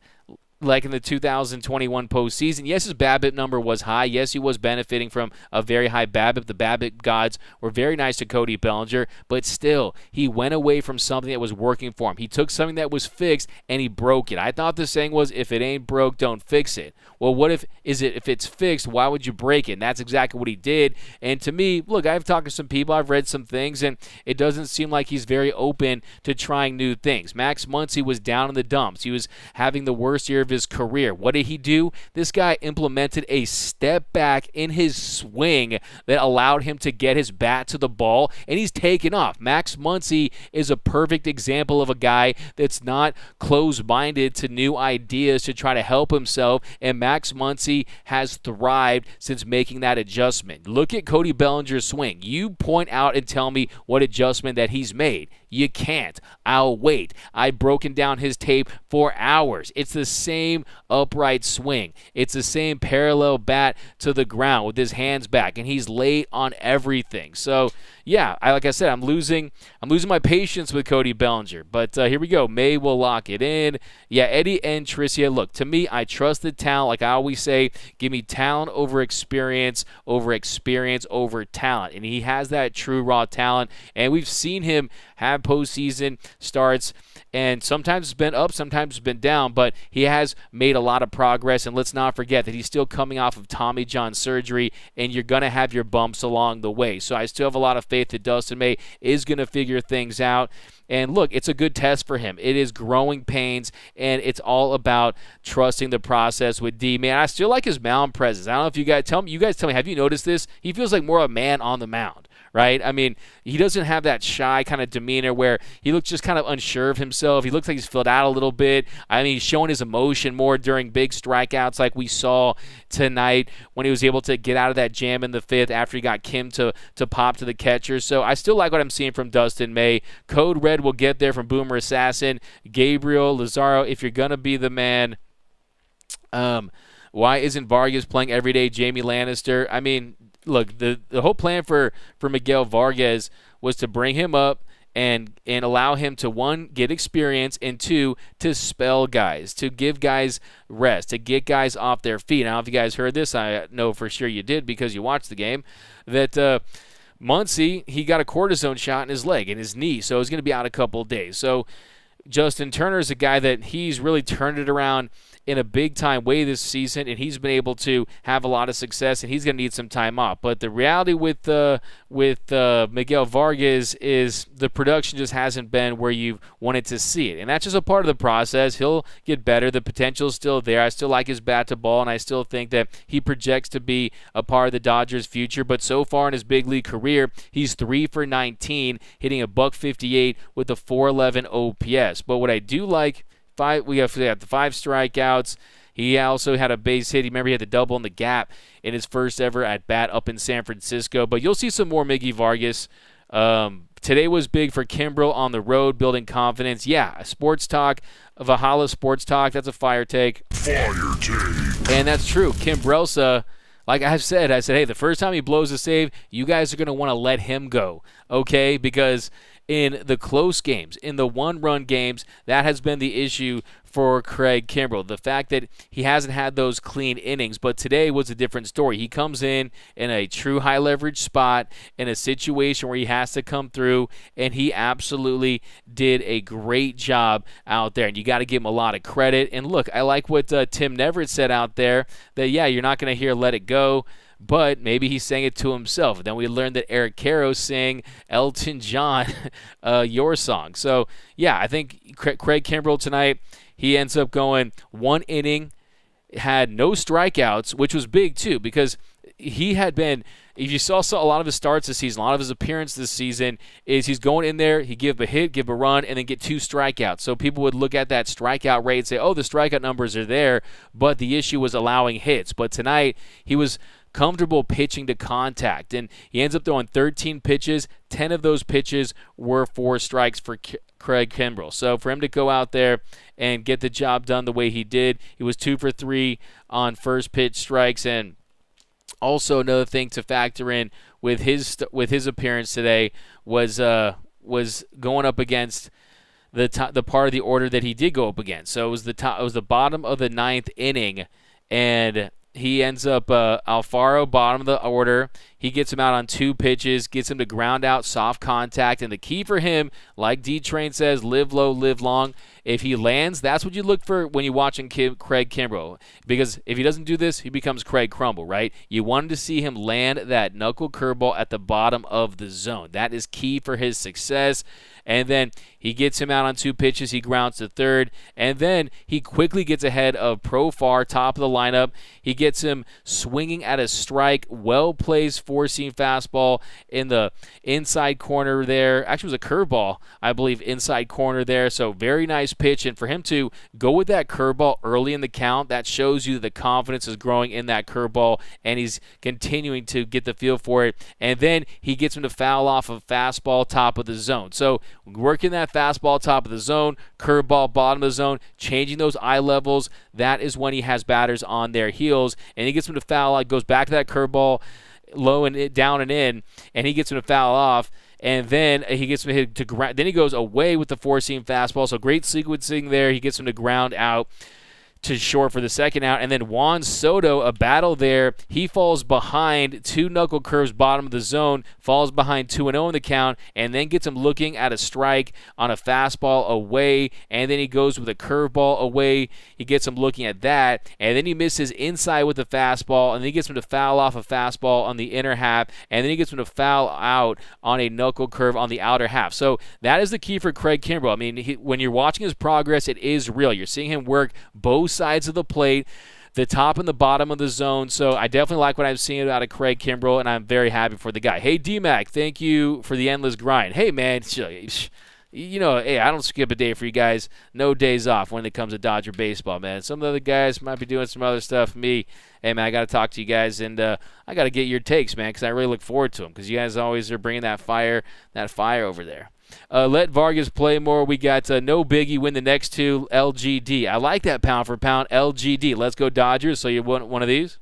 like in the 2021 postseason. Yes, his BABIP number was high. Yes, he was benefiting from a very high BABIP. The BABIP gods were very nice to Cody Bellinger, but still, he went away from something that was working for him. He took something that was fixed and he broke it. I thought the saying was, if it ain't broke, don't fix it. Well, what if it's fixed, why would you break it? And that's exactly what he did. And to me, look, I've talked to some people, I've read some things, and it doesn't seem like he's very open to trying new things. Max Muncy was down in the dumps. He was having the worst year of of his career. What did he do? This guy implemented a step back in his swing that allowed him to get his bat to the ball, and he's taken off. Max Muncy is a perfect example of a guy that's not closed-minded to new ideas to try to help himself, and Max Muncy has thrived since making that adjustment. Look at Cody Bellinger's swing. You point out and tell me what adjustment that he's made. You can't. I'll wait. I've broken down his tape for hours. It's the same upright swing. It's the same parallel bat to the ground with his hands back, and he's late on everything. So, yeah, like I said, I'm losing my patience with Cody Bellinger. But here we go. May will lock it in. Yeah, Eddie and Tricia. Look, to me, I trust the talent. Like I always say, give me talent over experience over talent. And he has that true raw talent. And we've seen him have postseason starts, and sometimes it's been up, sometimes it's been down, but he has made a lot of progress. And let's not forget that he's still coming off of Tommy John surgery, and you're going to have your bumps along the way. So I still have a lot of faith that Dustin May is going to figure things out. And look, it's a good test for him. It is growing pains, and it's all about trusting the process with D. Man, I still like his mound presence. I don't know if you guys tell me, have you noticed this? He feels like more of a man on the mound, right? I mean, he doesn't have that shy kind of demeanor where he looks just kind of unsure of himself. He looks like he's filled out a little bit. I mean, he's showing his emotion more during big strikeouts like we saw tonight when he was able to get out of that jam in the fifth after he got Kim to pop to the catcher. So I still like what I'm seeing from Dustin May. Code Red will get there from Boomer Assassin. Gabriel Lazaro, if you're going to be the man, why isn't Vargas playing every day? Jamie Lannister. I mean, look, the whole plan for Miguel Vargas was to bring him up and allow him to, one, get experience, and two, to spell guys, to give guys rest, to get guys off their feet. I don't know if you guys heard this. I know for sure you did because you watched the game, that Muncy, he got a cortisone shot in his leg, in his knee, so he's going to be out a couple of days. So Justin Turner is a guy that he's really turned it around in a big-time way this season, and he's been able to have a lot of success, and he's going to need some time off. But the reality with Miguel Vargas is the production just hasn't been where you wanted to see it, and that's just a part of the process. He'll get better. The potential is still there. I still like his bat to ball, and I still think that he projects to be a part of the Dodgers' future. But so far in his big league career, he's 3 for 19, hitting a .158 with a .411 OPS. But what I do like, we have the 5 strikeouts. He also had a base hit. Remember, he had the double in the gap in his first ever at bat up in San Francisco. But you'll see some more Miggy Vargas. Today was big for Kimbrel on the road, building confidence. Yeah, sports talk, Valhalla Sports Talk. That's a fire take. Fire take. And that's true. Kimbrelsa, like I said, hey, the first time he blows a save, you guys are going to want to let him go, okay? Because in the close games, in the one-run games, that has been the issue for Craig Kimbrel. The fact that he hasn't had those clean innings, but today was a different story. He comes in a true high-leverage spot in a situation where he has to come through, and he absolutely did a great job out there, and you got to give him a lot of credit. And look, I like what Tim Neverett said out there, that, yeah, you're not going to hear Let It Go, but maybe he sang it to himself. Then we learned that Eric Caro sang Elton John, Your Song. So, yeah, I think Craig Kimbrel tonight, he ends up going 1 inning, had no strikeouts, which was big too, because he had been, if you saw a lot of his starts this season, a lot of his appearance this season, is he's going in there, he give a hit, give a run, and then get 2 strikeouts. So people would look at that strikeout rate and say, oh, the strikeout numbers are there, but the issue was allowing hits. But tonight, he was comfortable pitching to contact, and he ends up throwing 13 pitches. 10 of those pitches were 4 strikes for Craig Kimbrel. So for him to go out there and get the job done the way he did, he was 2 for 3 on first pitch strikes. And also another thing to factor in with his appearance today was going up against the part of the order that he did go up against. So it was the bottom of the 9th inning, and he ends up Alfaro, bottom of the order. he gets him out on 2 pitches, gets him to ground out, soft contact. And the key for him, like D-Train says, live low, live long. If he lands, that's what you look for when you're watching Craig Kimbrell. Because if he doesn't do this, he becomes Craig Crumble, right? You wanted to see him land that knuckle curveball at the bottom of the zone. That is key for his success. And then he gets him out on 2 pitches. He grounds to third. And then he quickly gets ahead of Profar, top of the lineup. He gets him swinging at a strike, well-placed four-seam fastball in the inside corner there. Actually, it was a curveball, I believe, inside corner there. So very nice pitch. And for him to go with that curveball early in the count, that shows you that the confidence is growing in that curveball, and he's continuing to get the feel for it. And then he gets him to foul off a fastball top of the zone. So working that fastball top of the zone, curveball bottom of the zone, changing those eye levels, that is when he has batters on their heels. And he gets him to foul out, goes back to that curveball, low and down and in, and he gets him to foul off. And then he gets him to hit to ground. Then he goes away with the four-seam fastball. So great sequencing there. He gets him to ground out to short for the second out. And then Juan Soto, a battle there. He falls behind 2 knuckle curves bottom of the zone, falls behind 2-0 in the count, and then gets him looking at a strike on a fastball away. And then he goes with a curveball away. He gets him looking at that. And then he misses inside with the fastball, and then he gets him to foul off a fastball on the inner half. And then he gets him to foul out on a knuckle curve on the outer half. So that is the key for Craig Kimbrell. I mean, when you're watching his progress, it is real. You're seeing him work both sides of the plate, the top and the bottom of the zone. So I definitely like what I'm seeing out of Craig Kimbrell, and I'm very happy for the guy. Hey, D-Mac, thank you for the endless grind. Hey, man, you know, hey, I don't skip a day for you guys. No days off when it comes to Dodger baseball, man. Some of the other guys might be doing some other stuff. Me, hey, man, I got to talk to you guys, and I got to get your takes, man, because I really look forward to them, because you guys always are bringing that fire over there. Let Vargas play more. We got no biggie, win the next 2, LGD. I like that pound for pound, LGD. Let's go Dodgers. So you want one of these?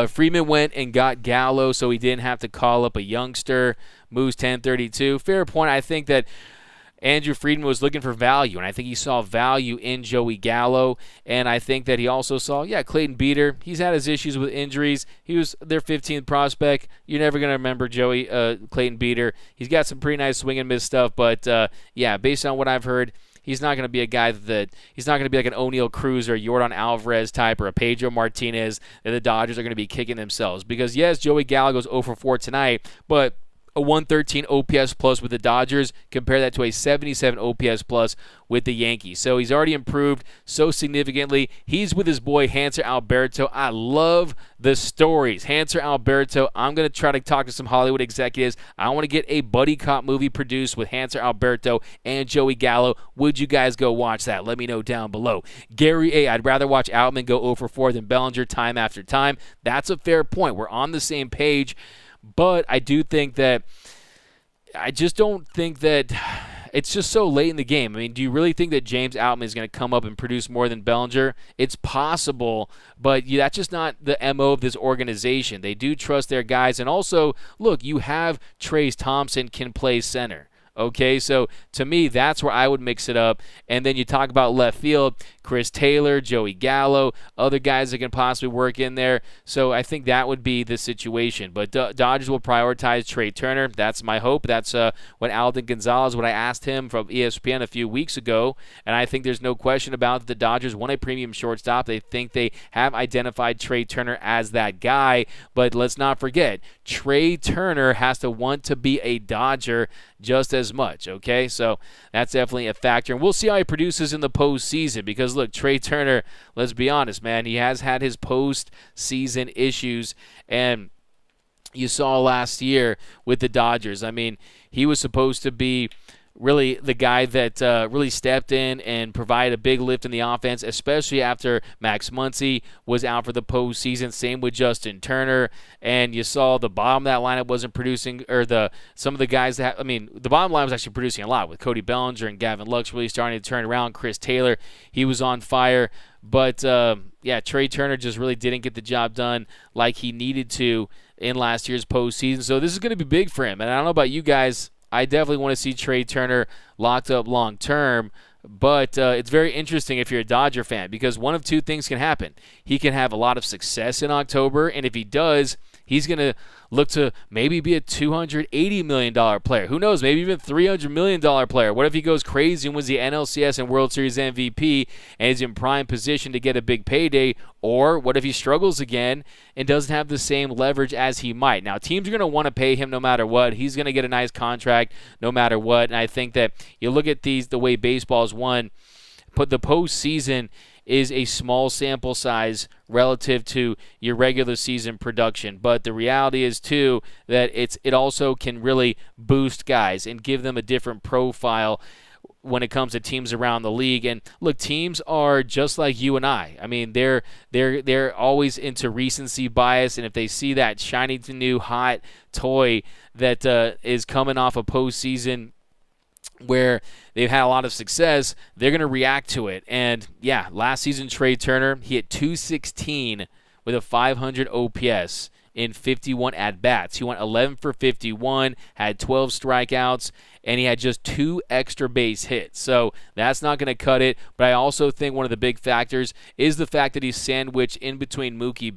Freeman went and got Gallo, so he didn't have to call up a youngster. Moves 1032. Fair point. I think that Andrew Friedman was looking for value, and I think he saw value in Joey Gallo, and I think that he also saw, Clayton Beeter. He's had his issues with injuries. He was their 15th prospect. You're never going to remember Clayton Beeter. He's got some pretty nice swing and miss stuff, but, based on what I've heard, he's not going to be a guy he's not going to be like an O'Neal Cruz or a Yordan Alvarez type or a Pedro Martinez that the Dodgers are going to be kicking themselves. Because, yes, Joey Gallo goes 0 for 4 tonight, but a 113 OPS plus with the Dodgers. Compare that to a 77 OPS plus with the Yankees. So he's already improved so significantly. He's with his boy Hanser Alberto. I love the stories. Hanser Alberto, I'm going to try to talk to some Hollywood executives. I want to get a buddy cop movie produced with Hanser Alberto and Joey Gallo. Would you guys go watch that? Let me know down below. Gary A., I'd rather watch Outman go 0 for 4 than Bellinger time after time. That's a fair point. We're on the same page. But I do think that I just don't think that it's just so late in the game. I mean, do you really think that James Outman is going to come up and produce more than Bellinger? It's possible, but that's just not the MO of this organization. They do trust their guys. And also, look, you have Trayce Thompson can play center. Okay, so to me, that's where I would mix it up. And then you talk about left field, Chris Taylor, Joey Gallo, other guys that can possibly work in there. So I think that would be the situation. But Dodgers will prioritize Trey Turner. That's my hope. That's what Alden Gonzalez, what I asked him from ESPN a few weeks ago. And I think there's no question about it. The Dodgers want a premium shortstop. They think they have identified Trey Turner as that guy. But let's not forget, Trey Turner has to want to be a Dodger just as much, okay? So that's definitely a factor. And we'll see how he produces in the postseason because, look, Trey Turner, let's be honest, man, he has had his postseason issues, and you saw last year with the Dodgers. I mean, he was supposed to be really the guy that really stepped in and provided a big lift in the offense, especially after Max Muncy was out for the postseason. Same with Justin Turner. And you saw the bottom of that lineup wasn't producing, or some of the guys that, the bottom line was actually producing a lot with Cody Bellinger and Gavin Lux really starting to turn around. Chris Taylor, he was on fire. But, Trey Turner just really didn't get the job done like he needed to in last year's postseason. So this is going to be big for him. And I don't know about you guys, I definitely want to see Trey Turner locked up long term, but it's very interesting if you're a Dodger fan because one of two things can happen. He can have a lot of success in October, and if he does, he's going to look to maybe be a $280 million player. Who knows? Maybe even $300 million player. What if he goes crazy and wins the NLCS and World Series MVP and is in prime position to get a big payday? Or what if he struggles again and doesn't have the same leverage as he might? Now, teams are going to want to pay him no matter what. He's going to get a nice contract no matter what. And I think that you look at the way baseball is won, but the postseason is a small sample size relative to your regular season production. But the reality is, too, that it also can really boost guys and give them a different profile when it comes to teams around the league. And look, teams are just like you and I. I mean, they're always into recency bias, and if they see that shiny new hot toy that is coming off a postseason where they've had a lot of success, they're going to react to it. And yeah, last season, Trey Turner, he hit .216 with a 500 OPS in 51 at-bats. He went 11 for 51, had 12 strikeouts, and he had just 2 extra base hits. So that's not going to cut it. But I also think one of the big factors is the fact that he's sandwiched in between Mookie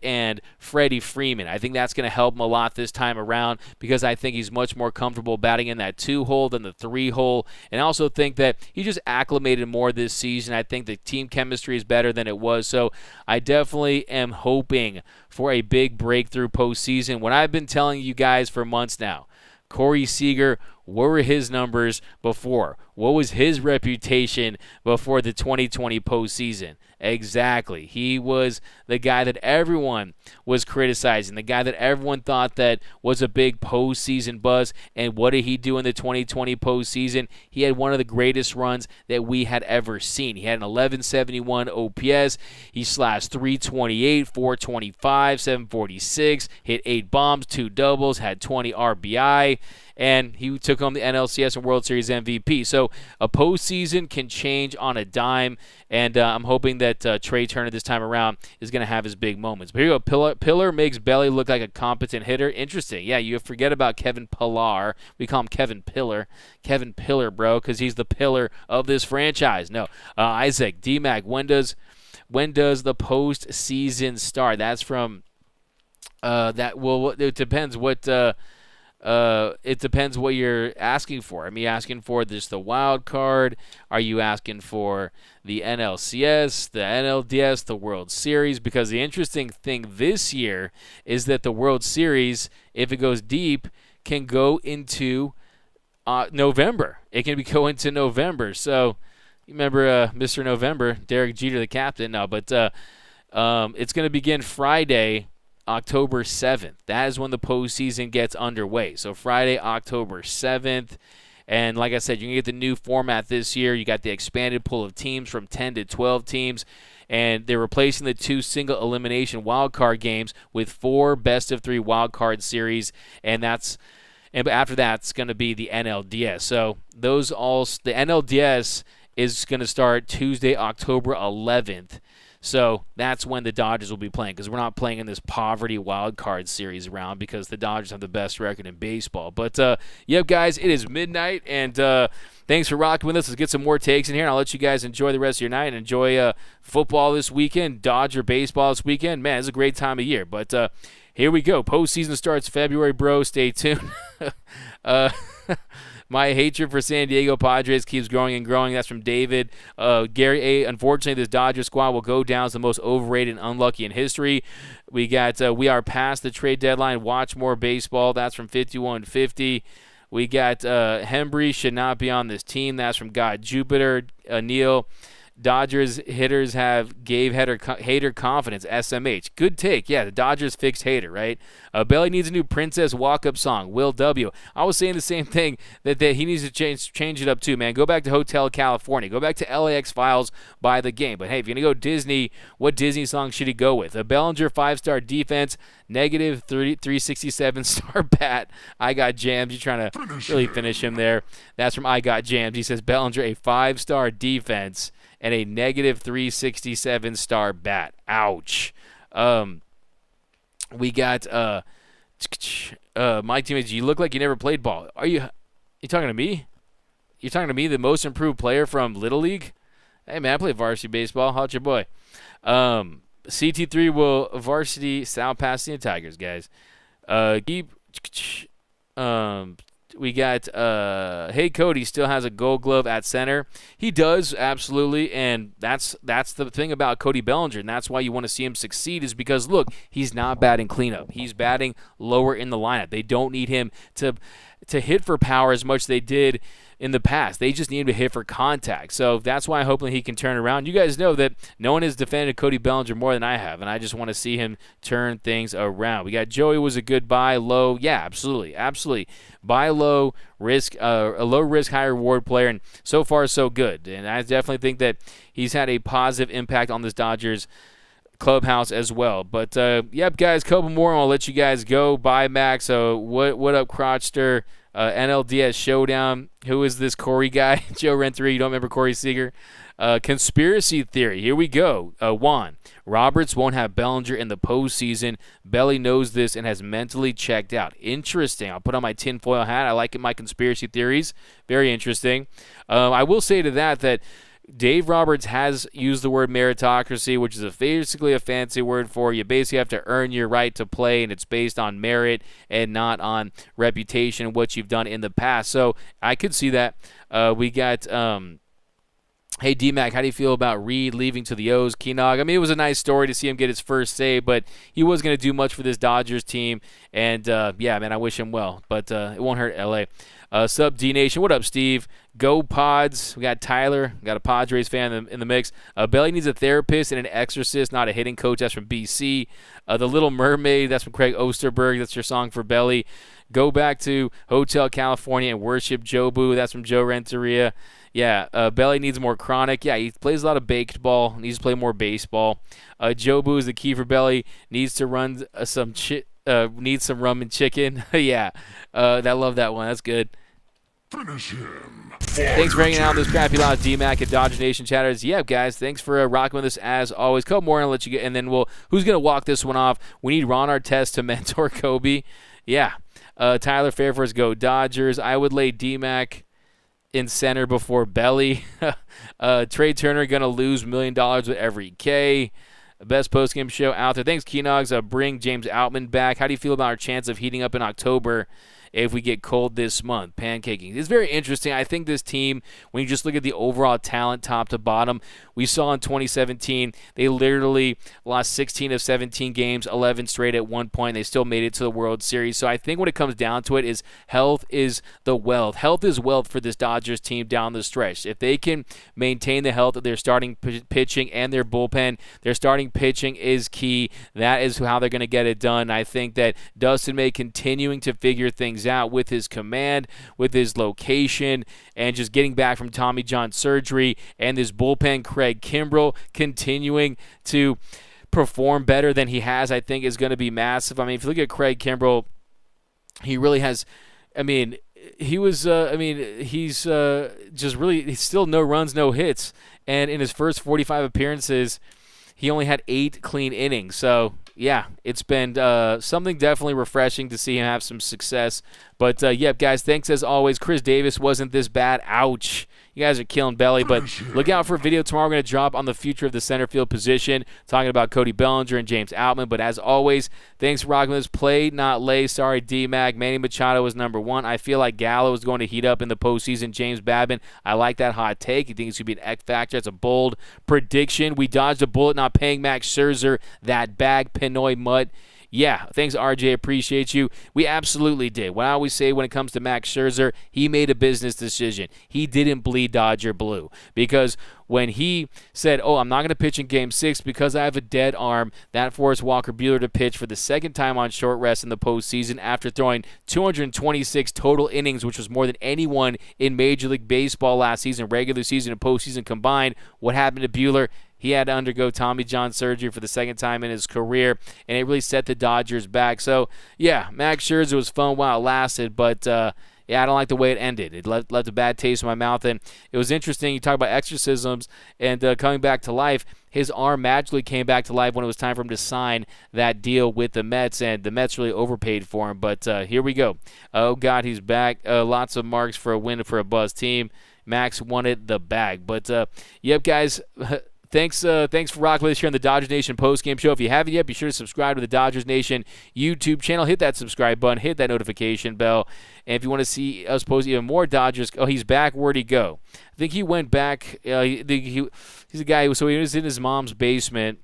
and Freddie Freeman. I think that's going to help him a lot this time around because I think he's much more comfortable batting in that 2-hole than the 3-hole. And I also think that he just acclimated more this season. I think the team chemistry is better than it was. So I definitely am hoping for a big breakthrough postseason. What I've been telling you guys for months now, Corey Seager, what were his numbers before? What was his reputation before the 2020 postseason? Exactly. He was the guy that everyone was criticizing, the guy that everyone thought that was a big postseason buzz. And what did he do in the 2020 postseason? He had one of the greatest runs that we had ever seen. He had an 1171 OPS. He slashed 328, 425, 746, hit 8 bombs, 2 doubles, had 20 RBI. And he took home the NLCS and World Series MVP. So a postseason can change on a dime, and I'm hoping that Trey Turner this time around is going to have his big moments. But here you go. Pillar makes Belly look like a competent hitter. Interesting. Yeah, you forget about Kevin Pillar. We call him Kevin Pillar. Kevin Pillar, bro, because he's the pillar of this franchise. No. Isaac, D-Mac, when does the postseason start? That's from it depends what it depends what you're asking for. Are you asking for just the wild card? Are you asking for the NLCS, the NLDS, the World Series? Because the interesting thing this year is that the World Series, if it goes deep, can go into November. It can go into November. So you remember Mr. November, Derek Jeter, the captain. No, but it's going to begin Friday, October 7th. That is when the postseason gets underway. So Friday, October 7th. And like I said, you're going to get the new format this year. You got the expanded pool of teams from 10 to 12 teams. And they're replacing the 2 single elimination wildcard games with 4 best-of-3 wildcard series. And after that, it's going to be the NLDS. So the NLDS is going to start Tuesday, October 11th. So that's when the Dodgers will be playing, because we're not playing in this poverty wild card series round because the Dodgers have the best record in baseball. But, yep, guys, it is midnight, and thanks for rocking with us. Let's get some more takes in here, and I'll let you guys enjoy the rest of your night and enjoy football this weekend, Dodger baseball this weekend. Man, it's a great time of year. But here we go. Postseason starts February, bro. Stay tuned. My hatred for San Diego Padres keeps growing and growing. That's from David. Gary A. Unfortunately, this Dodger squad will go down as the most overrated and unlucky in history. We got we are past the trade deadline. Watch more baseball. That's from 5150. We got Hembry should not be on this team. That's from God Jupiter. Neil. Dodgers hitters gave Hader confidence. SMH. Good take. Yeah, the Dodgers fixed Hader, right? Belly needs a new Princess walk-up song. Will W. I was saying the same thing, that he needs to change it up too, man. Go back to Hotel California. Go back to LAX Files by the game. But hey, if you're going to go Disney, what Disney song should he go with? A Bellinger 5-star defense, negative 367 star bat. I got jams. You're trying to really finish him there. That's from I Got Jams. He says Bellinger, a 5-star defense and a negative 367 star bat. Ouch. We got my teammates. You look like you never played ball. You talking to me? You're talking to me, the most improved player from Little League? Hey man, I play varsity baseball. How's your boy? CT3 will varsity South Pasadena Tigers, guys. We got hey Cody still has a gold glove at center. He does, absolutely, and that's the thing about Cody Bellinger, and that's why you want to see him succeed, is because look, he's not batting cleanup. He's batting lower in the lineup. They don't need him to hit for power as much as they did in the past. They just need him to hit for contact. So that's why hopefully he can turn around. You guys know that no one has defended Cody Bellinger more than I have, and I just want to see him turn things around. We got Joey was a good buy, low. Yeah, absolutely. Buy low, risk, a low risk, high reward player, and so far so good. And I definitely think that he's had a positive impact on this Dodgers clubhouse as well. But yep, guys, couple more and I'll let you guys go. Bye, Max. So what up, Crotchster? NLDS Showdown. Who is this Corey guy? Joe Renteria. You don't remember Corey Seager? Conspiracy theory. Here we go. Juan. Roberts won't have Bellinger in the postseason. Belly knows this and has mentally checked out. Interesting. I'll put on my tinfoil hat. I like my conspiracy theories. Very interesting. I will say to that Dave Roberts has used the word meritocracy, which is basically a fancy word for you basically have to earn your right to play, and it's based on merit and not on reputation and what you've done in the past. So I could see that. We got hey, D-Mac, how do you feel about Reed leaving to the O's? Keenog, I mean, it was a nice story to see him get his first save, but he wasn't going to do much for this Dodgers team. And, yeah, man, I wish him well, but it won't hurt L.A. Sub D-Nation, what up, Steve? Go Pods. We got Tyler. We got a Padres fan in the mix. Belly needs a therapist and an exorcist, not a hitting coach. That's from BC. The Little Mermaid, that's from Craig Osterberg. That's your song for Belly. Go back to Hotel California and worship Jobu. That's from Joe Renteria. Yeah, Belly needs more chronic. Yeah, he plays a lot of baked ball. Needs to play more baseball. Jobu is the key for Belly. Needs to run needs some rum and chicken. Yeah, I love that one. That's good. Finish him. Thanks for hanging out with this crappy lot of D-Mac at Dodger Nation Chatters. Yeah, guys, thanks for rocking with us as always. Couple more and I'll let you get, and then who's going to walk this one off? We need Ron Artest to mentor Kobe. Yeah. Tyler Fairforth, go Dodgers. I would lay D-Mac in center before Belly. Trey Turner going to lose $1 million with every K. Best postgame show out there. Thanks, Keenogs. Bring James Outman back. How do you feel about our chance of heating up in October if we get cold this month? Pancaking. It's very interesting. I think this team, when you just look at the overall talent top to bottom, we saw in 2017, they literally lost 16 of 17 games, 11 straight at one point. They still made it to the World Series. So I think when it comes down to it is health is the wealth. Health is wealth for this Dodgers team down the stretch. If they can maintain the health of their starting pitching and their bullpen, their starting pitching is key. That is how they're going to get it done. I think that Dustin May continuing to figure things out with his command, with his location, and just getting back from Tommy John surgery, and this bullpen, Craig Kimbrell, continuing to perform better than he has, I think is going to be massive. I mean, if you look at Craig Kimbrell, he really has, I mean, he was, he's just really, he's still no runs, no hits, and in his first 45 appearances, he only had 8 clean innings. So, yeah, it's been something definitely refreshing to see him have some success. But, yep, guys, thanks as always. Chris Davis wasn't this bad. Ouch. You guys are killing Belly, but look out for a video tomorrow. We're going to drop on the future of the center field position, talking about Cody Bellinger and James Outman. But as always, thanks for rocking with us. Play, not lay. Sorry, D-Mac. Manny Machado was number 1. I feel like Gallo is going to heat up in the postseason. James Babin, I like that hot take. You think it's going to be an X factor? That's a bold prediction. We dodged a bullet not paying Max Scherzer that bag Pinoy mutt. Yeah, thanks, RJ. Appreciate you. We absolutely did. What I always say when it comes to Max Scherzer, he made a business decision. He didn't bleed Dodger blue, because when he said, I'm not going to pitch in Game 6 because I have a dead arm, that forced Walker Buehler to pitch for the second time on short rest in the postseason after throwing 226 total innings, which was more than anyone in Major League Baseball last season, regular season and postseason combined. What happened to Buehler? He had to undergo Tommy John surgery for the second time in his career, and it really set the Dodgers back. So, yeah, Max Scherzer was fun while it lasted, but, yeah, I don't like the way it ended. It left a bad taste in my mouth, and it was interesting. You talk about exorcisms and coming back to life. His arm magically came back to life when it was time for him to sign that deal with the Mets, and the Mets really overpaid for him. But here we go. Oh, God, he's back. Lots of marks for a win for a buzz team. Max wanted the bag. But, yep, guys, thanks for rocking with us here on the Dodgers Nation postgame show. If you haven't yet, be sure to subscribe to the Dodgers Nation YouTube channel. Hit that subscribe button. Hit that notification bell. And if you want to see us post even more Dodgers, he's back. Where'd he go? I think he went back. He's a guy so he was in his mom's basement,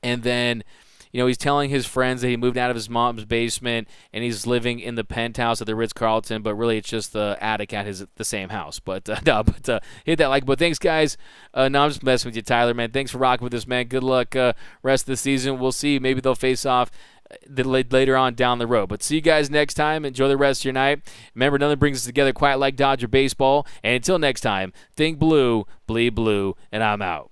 and then he's telling his friends that he moved out of his mom's basement and he's living in the penthouse at the Ritz-Carlton, but really it's just the attic at the same house. But hit that like button. Thanks, guys. No, I'm just messing with you, Tyler, man. Thanks for rocking with us, man. Good luck rest of the season. We'll see. Maybe they'll face off later on down the road. But see you guys next time. Enjoy the rest of your night. Remember, nothing brings us together quite like Dodger baseball. And until next time, think blue, bleed blue, and I'm out.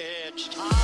It's time.